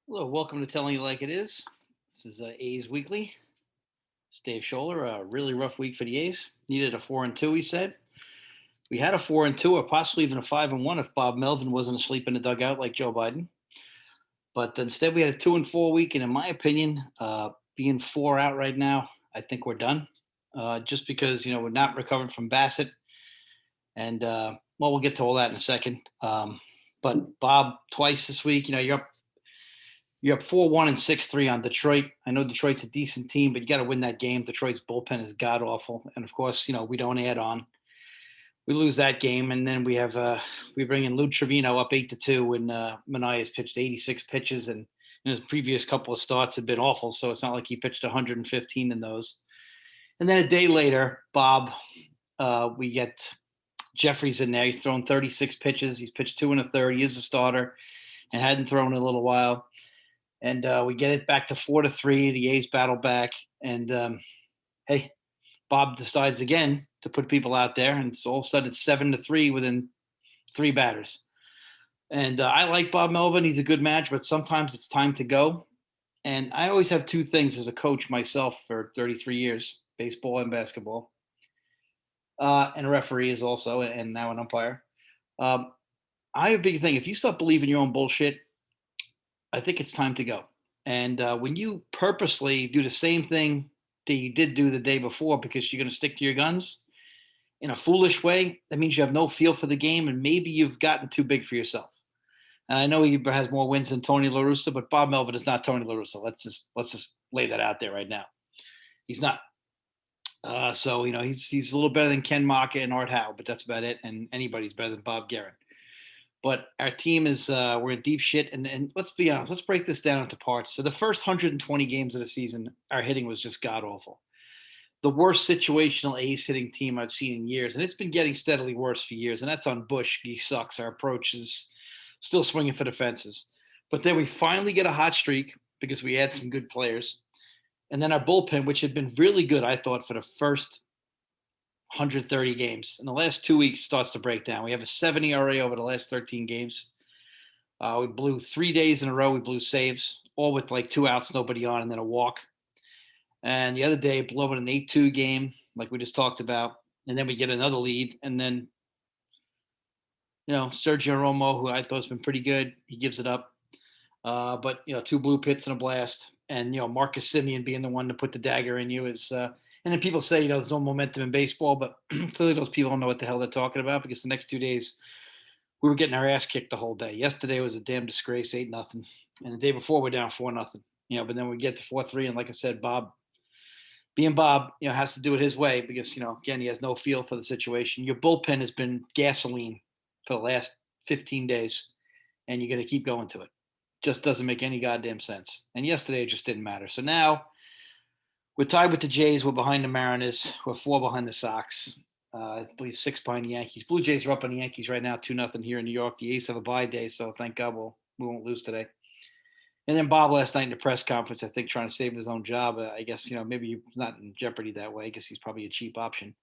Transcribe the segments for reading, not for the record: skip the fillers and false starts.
Hello, welcome to Telling You Like It Is. This is A's Weekly. It's Dave Scholler. A really rough week for the A's. Needed a 4-2, he said. We had a 4-2, or possibly even a 5-1 if Bob Melvin wasn't asleep in the dugout like Joe Biden. But instead, we had a 2-4 week, and in my opinion, being four out right now, I think we're done. Just because we're not recovering from Bassett, and well, we'll get to all that in a second. But Bob twice this week. You're up 4-1 and 6-3 on Detroit. I know Detroit's a decent team, but you got to win that game. Detroit's bullpen is god awful, and of course, we don't add on. We lose that game, and then we bring in Lou Trevino up 8-2 when Manaea has pitched 86 pitches, and in his previous couple of starts had been awful. So it's not like he pitched 115 in those. And then a day later, Bob, we get Jeffries in there. He's thrown 36 pitches. He's pitched 2 1/3. He is a starter and hadn't thrown in a little while. And we get it back to 4-3. The A's battle back, and hey, Bob decides again to put people out there, and so all of a sudden it's 7-3 within three batters. And I like Bob Melvin; he's a good match, but sometimes it's time to go. And I always have two things as a coach myself for 33 years, baseball and basketball, and a referee is also, and now an umpire. Um, I have a big thing. If you start believing your own bullshit, I think it's time to go. And when you purposely do the same thing that you did do the day before because you're going to stick to your guns in a foolish way, that means you have no feel for the game and maybe you've gotten too big for yourself. And I know he has more wins than Tony La Russa, but Bob Melvin is not Tony La Russa. Let's just lay that out there right now. He's not. So he's a little better than Ken Maka and Art Howe, but that's about it. And anybody's better than Bob Guerin. But our team is we're in deep shit, and let's be honest. Let's break this down into parts. For the first 120 games of the season, our hitting was just god awful. The worst situational ace hitting team I've seen in years, and it's been getting steadily worse for years. And that's on Bush. He sucks. Our approach is still swinging for the fences. But then we finally get a hot streak because we had some good players, and then our bullpen, which had been really good, I thought, for the first 130 games. In the last 2 weeks, starts to break down. We have a 7 ERA over the last 13 games. We blew 3 days in a row. We blew saves, all with like 2 outs, nobody on, and then a walk. And the other day, blowing an 8-2 game, like we just talked about. And then we get another lead. And then, Sergio Romo, who I thought has been pretty good, he gives it up. But, two blue pits and a blast. And, Marcus Simeon being the one to put the dagger in you is and then people say, there's no momentum in baseball, but clearly those people don't know what the hell they're talking about because the next 2 days we were getting our ass kicked the whole day. Yesterday was a damn disgrace, 8-0, and the day before we're down 4-0. But then we get to 4-3, and like I said, Bob, being Bob, has to do it his way because again he has no feel for the situation. Your bullpen has been gasoline for the last 15 days, and you're going to keep going to it. Just doesn't make any goddamn sense. And yesterday it just didn't matter. So now we're tied with the Jays. We're behind the Mariners. We're four behind the Sox. I believe six behind the Yankees. Blue Jays are up on the Yankees right now, 2-0 here in New York. The A's have a bye day, so thank God we won't lose today. And then Bob last night in the press conference, I think, trying to save his own job. I guess maybe he's not in jeopardy that way. I guess he's probably a cheap option.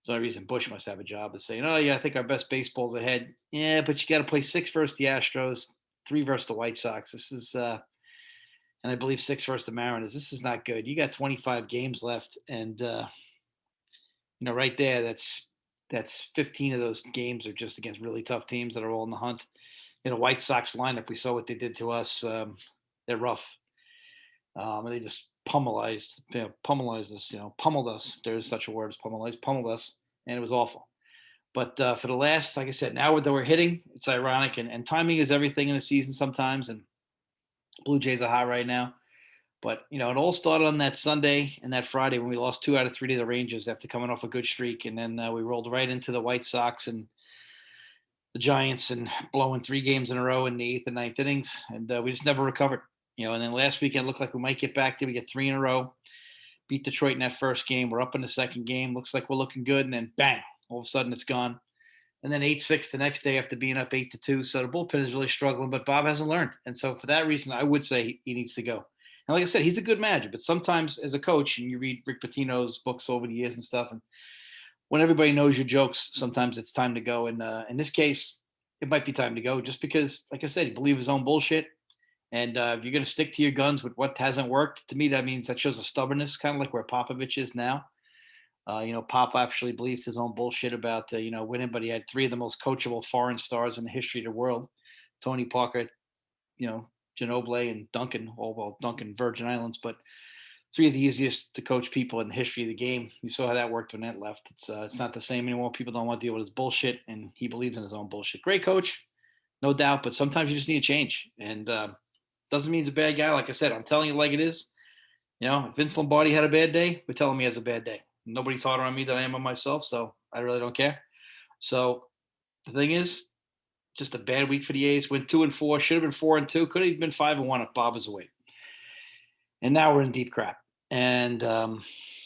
There's no reason Bush must have a job is saying, "Oh yeah, I think our best baseball's ahead." Yeah, but you got to play 6 versus the Astros, 3 versus the White Sox. This is and I believe 6 versus the Mariners. This is not good. You got 25 games left, and right there, that's 15 of those games are just against really tough teams that are all in the hunt. White Sox lineup, we saw what they did to us. They're rough. They just pummeled us. Pummeled us. There's such a word as pummeled us, and it was awful. But for the last, like I said, now that we're hitting, it's ironic, and timing is everything in a season sometimes, and Blue Jays are hot right now. But, it all started on that Sunday and that Friday when we lost 2 out of 3 to the Rangers after coming off a good streak. And then we rolled right into the White Sox and the Giants and blowing 3 games in a row in the 8th and ninth innings. And we just never recovered. And then last weekend looked like we might get back there. We get 3 in a row, beat Detroit in that first game. We're up in the second game. Looks like we're looking good. And then bang, all of a sudden it's gone. And then 8-6 the next day after being up 8-2. So the bullpen is really struggling, but Bob hasn't learned. And so for that reason, I would say he needs to go. And like I said, he's a good manager, but sometimes as a coach, and you read Rick Pitino's books over the years and stuff, and when everybody knows your jokes, sometimes it's time to go. And in this case, it might be time to go just because, like I said, he believes his own bullshit. And if you're going to stick to your guns with what hasn't worked, to me, that means that shows a stubbornness, kind of like where Popovich is now. Pop actually believes his own bullshit about, winning, but he had three of the most coachable foreign stars in the history of the world: Tony Parker, you know, Ginobili, and Duncan, all well, Duncan, Virgin Islands, but three of the easiest to coach people in the history of the game. You saw how that worked when that left. It's not the same anymore. People don't want to deal with his bullshit, and he believes in his own bullshit. Great coach, no doubt, but sometimes you just need a change. And doesn't mean he's a bad guy. Like I said, I'm telling you like it is. If Vince Lombardi had a bad day, we're telling me he has a bad day. Nobody's harder on me than I am on myself, so I really don't care. So the thing is, just a bad week for the A's. Went 2-4, should have been 4-2, could have been 5-1 if Bob was away. And now we're in deep crap, and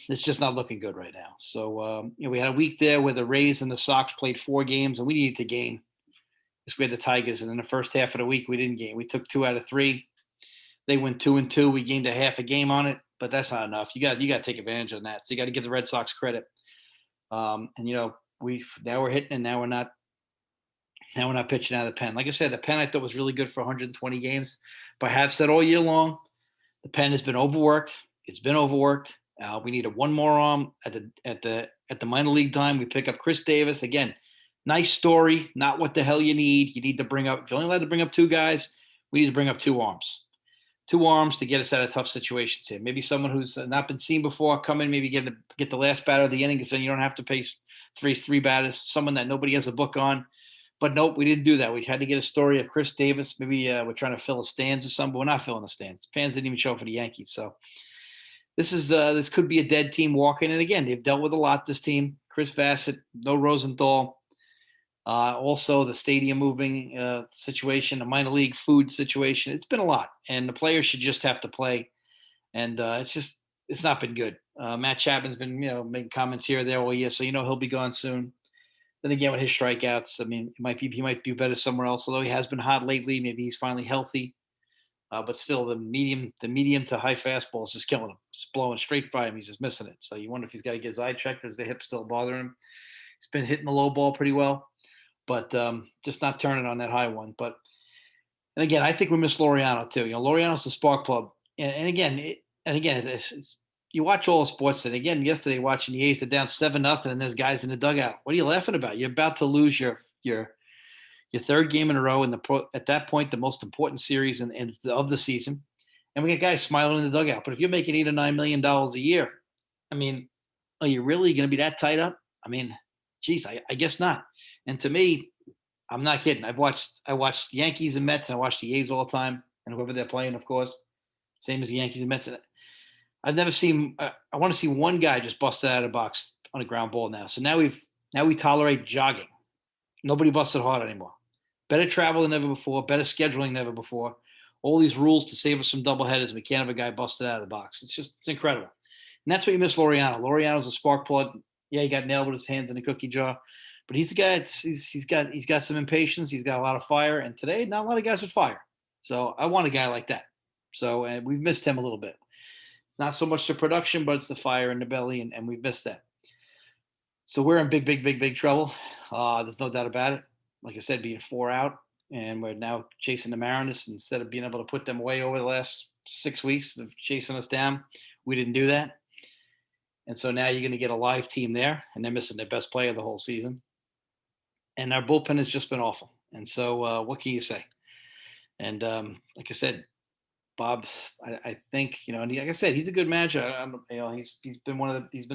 it's just not looking good right now. So we had a week there where the Rays and the Sox played 4 games, and we needed to gain. We had the Tigers, and in the first half of the week we didn't gain. We took 2 out of 3. They went 2-2. We gained a half a game on it, but that's not enough. You got to take advantage of that. So you got to give the Red Sox credit. And we're hitting, and now we're not. Now we're not pitching out of the pen. Like I said, the pen I thought was really good for 120 games, but I have said all year long, the pen has been overworked. It's been overworked. We needed one more arm at the minor league time. We pick up Chris Davis again. Nice story. Not what the hell you need. You need to bring up. If you're only allowed to bring up 2 guys, we need to bring up 2 arms. 2 arms to get us out of tough situations here. Maybe someone who's not been seen before come in, maybe get the last batter of the inning, because then you don't have to pay three batters. Someone that nobody has a book on. But nope, we didn't do that. We had to get a story of Chris Davis. Maybe we're trying to fill the stands or something, but we're not filling the stands. Fans didn't even show up for the Yankees. So this could be a dead team walking. And again, they've dealt with a lot, this team. Chris Bassett, no Rosenthal. Also, the stadium moving situation, the minor league food situation. It's been a lot. And the players should just have to play. And it's not been good. Matt Chapman's been, making comments here or there all year. So, he'll be gone soon. Then again, with his strikeouts, I mean, he might be better somewhere else. Although he has been hot lately, maybe he's finally healthy. But still, the medium to high fastball is just killing him, just blowing straight by him. He's just missing it. So you wonder if he's got to get his eye checked, or is the hip still bothering him? He's been hitting the low ball pretty well, but just not turning on that high one. And again, I think we miss Laureano too. Laureano's the spark plug, and again, it's you watch all the sports. And again, yesterday watching the A's, they're down 7-0, and there's guys in the dugout. What are you laughing about? You're about to lose your 3rd game in a row, at that point, the most important series of the season. And we got guys smiling in the dugout. But if you're making $8 or $9 million a year, I mean, are you really going to be that tied up? I mean, geez, I guess not. And to me, I'm not kidding. I watched the Yankees and Mets, and I watch the A's all the time, and whoever they're playing, of course, same as the Yankees and Mets. I've never seen. I want to see one guy just busted out of the box on a ground ball now. So now we tolerate jogging. Nobody busted hard anymore. Better travel than ever before. Better scheduling than ever before. All these rules to save us from doubleheaders. We can't have a guy busted out of the box. It's incredible. And that's what you miss Laureano. Laureano's a spark plug. Yeah, he got nailed with his hands in a cookie jar, but he's the guy. He's got some impatience. He's got a lot of fire. And today, not a lot of guys with fire. So I want a guy like that. So and we've missed him a little bit. Not so much the production, but it's the fire in the belly, and we've missed that. So we're in big trouble. There's no doubt about it. Like I said, being 4 out, and we're now chasing the Mariners instead of being able to put them away over the last 6 weeks of chasing us down. We didn't do that. And so now you're going to get a live team there, and they're missing their best player the whole season. And our bullpen has just been awful. And so what can you say? And like I said, Bob, I think, and like I said, he's a good manager. He's been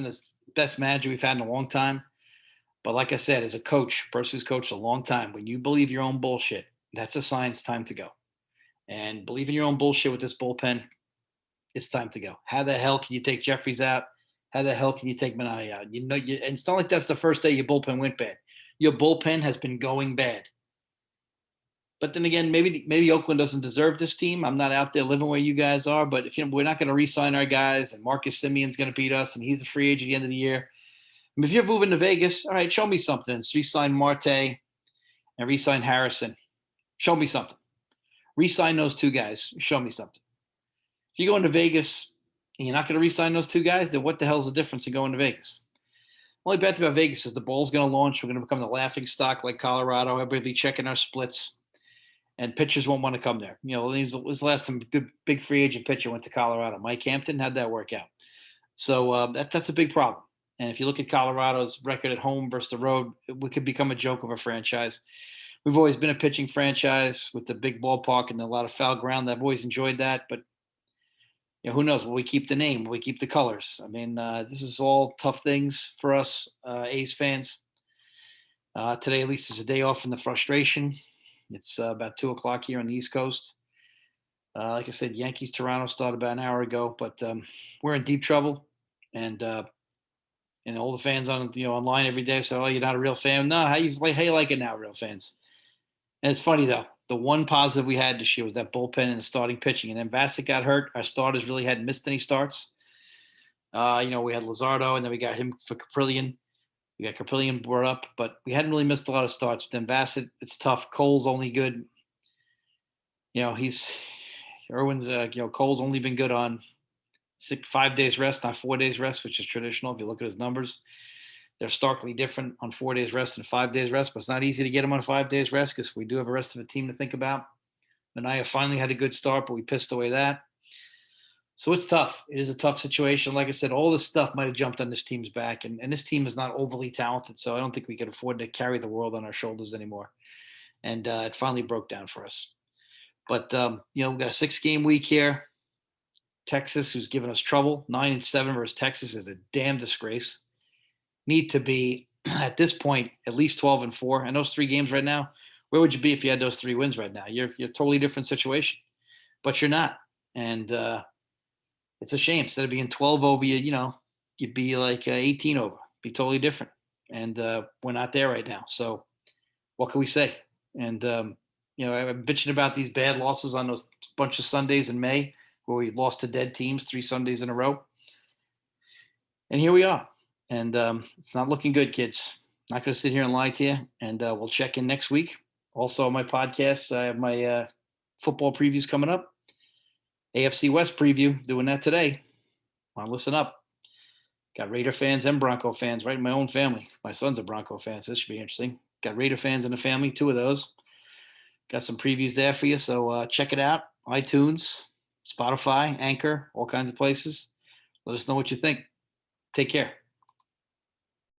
the best manager we've had in a long time. But like I said, as a coach, person who's coached a long time, when you believe your own bullshit, that's a sign it's time to go. And believing your own bullshit with this bullpen, it's time to go. How the hell can you take Jeffries out? How the hell can you take Minaya out? And it's not like that's the first day your bullpen went bad. Your bullpen has been going bad. But then again, maybe Oakland doesn't deserve this team. I'm not out there living where you guys are, but if we're not going to re-sign our guys, and Marcus Simeon's going to beat us, and he's a free agent at the end of the year. I mean, if you're moving to Vegas, all right, show me something. Re-sign Marte and re-sign Harrison. Show me something. Re-sign those 2 guys. Show me something. If you go into Vegas and you're not going to re-sign those 2 guys, then what the hell's the difference in going to Vegas? Only bad thing about Vegas is the ball's going to launch. We're going to become the laughing stock like Colorado. Everybody will be checking our splits. and pitchers won't want to come there. He was the last time good big free agent pitcher went to Colorado. Mike Hampton. How'd that work out? So that's a big problem. And if you look at Colorado's record at home versus the road, we could become a joke of a franchise. We've always been a pitching franchise with the big ballpark and a lot of foul ground. I've always enjoyed that, but who knows? Will we keep the name? Will we keep the colors? I mean, this is all tough things for us A's fans. Today, at least, is a day off from the frustration. It's about 2:00 here on the East Coast. Like I said, Yankees Toronto started about an hour ago, but we're in deep trouble, and all the fans on online every day say, "Oh, you're not a real fan." No, how you like it now, real fans? And it's funny though. The one positive we had this year was that bullpen and the starting pitching. And then Bassett got hurt. Our starters really hadn't missed any starts. We had Luzardo, and then we got him for Caprillion. We got Caprillion brought up, but we hadn't really missed a lot of starts. But then Bassett, it's tough. Cole's only good. He's Irwin's. Cole's only been good on 5 days rest, not 4 days rest, which is traditional. If you look at his numbers, they're starkly different on 4 days rest and 5 days rest. But it's not easy to get him on 5 days rest because we do have a rest of the team to think about. Manaea finally had a good start, but we pissed away that. So it's tough. It is a tough situation. Like I said, all this stuff might have jumped on this team's back, and this team is not overly talented, so I don't think we could afford to carry the world on our shoulders anymore. And it finally broke down for us. But we've got a 6-game week here. Texas, who's given us trouble, 9-7 versus Texas is a damn disgrace. Need to be at this point at least 12-4. And those 3 games right now, where would you be if you had those 3 wins right now? You're a totally different situation, but you're not. And it's a shame. Instead of being 12 over, you'd be like 18 over. Be totally different. And we're not there right now. So what can we say? And I'm bitching about these bad losses on those bunch of Sundays in May where we lost to dead teams 3 Sundays in a row. And here we are. And it's not looking good, kids. Not going to sit here and lie to you. And we'll check in next week. Also, on my podcast, I have my football previews coming up. AFC West preview, doing that today. Want to listen up. Got Raider fans and Bronco fans right in my own family. My son's a Bronco fan, so this should be interesting. Got Raider fans in the family, 2 of those. Got some previews there for you, so check it out. iTunes, Spotify, Anchor, all kinds of places. Let us know what you think. Take care.